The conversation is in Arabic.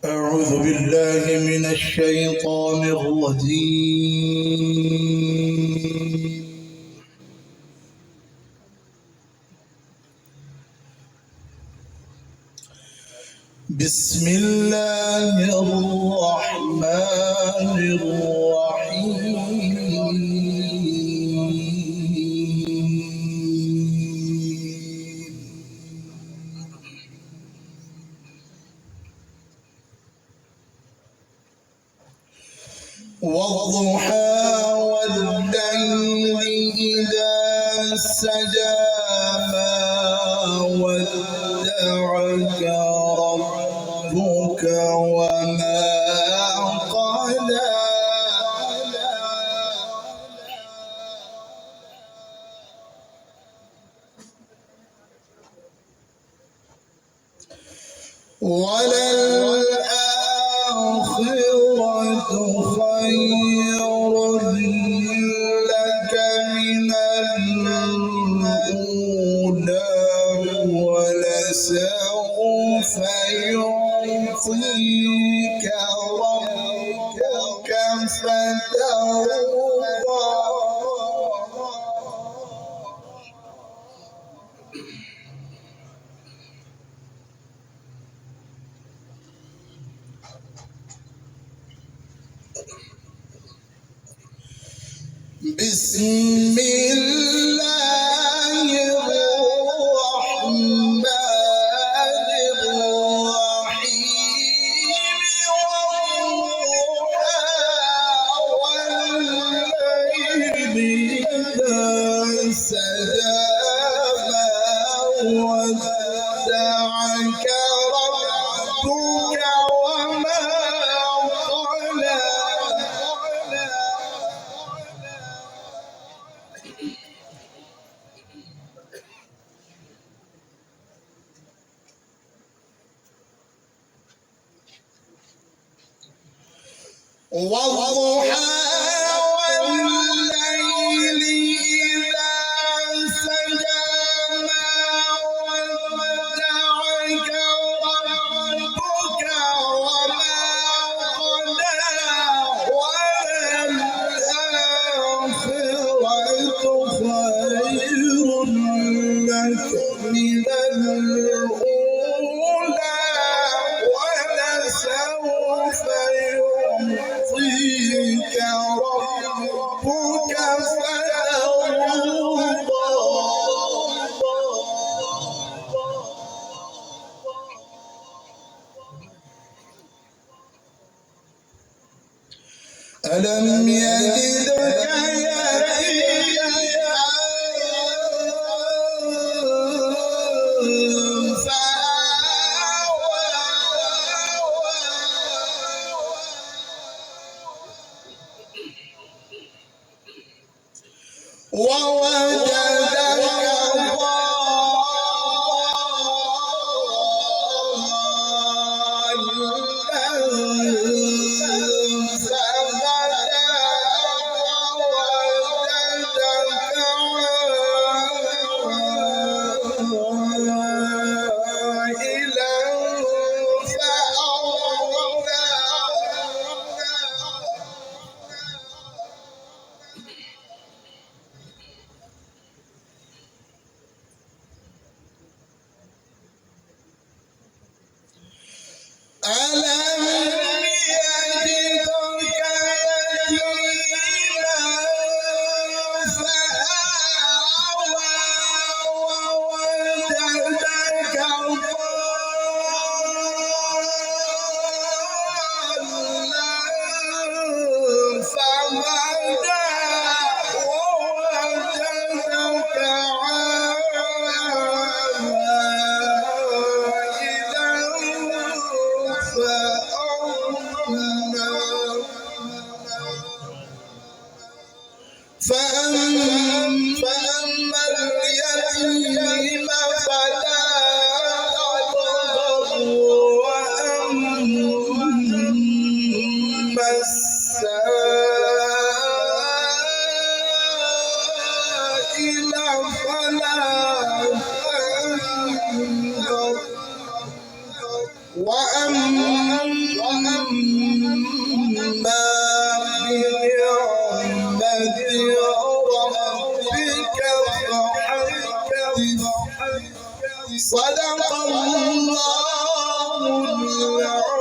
أعوذ بالله من الشيطان الرجيم. بسم الله الرحمن الرحيم. والضحى والليل إذا سجى ما ودعك ربك وما قلى وللآخرة خير لك من الأولى ولسوف يعطيك ربك فترضى. بسم الله الرحمن الرحيم. والليل إذا سجى ما ودعك ربك وما قلى والضحى والليل إذا سجى ما ودعك ربك وما قلى وللآخرة خير لك من الأولى ولسوف يعطيك ربك فترضى. ألم يجدك يتيما فآوى ووجدك ألم يجدك يتيما فآوى ووجدك ضالا فهدى ووجدك فأما اليتيم فلا تقهر وأما السائل فلا تنهر وأما صدق الله العظيم.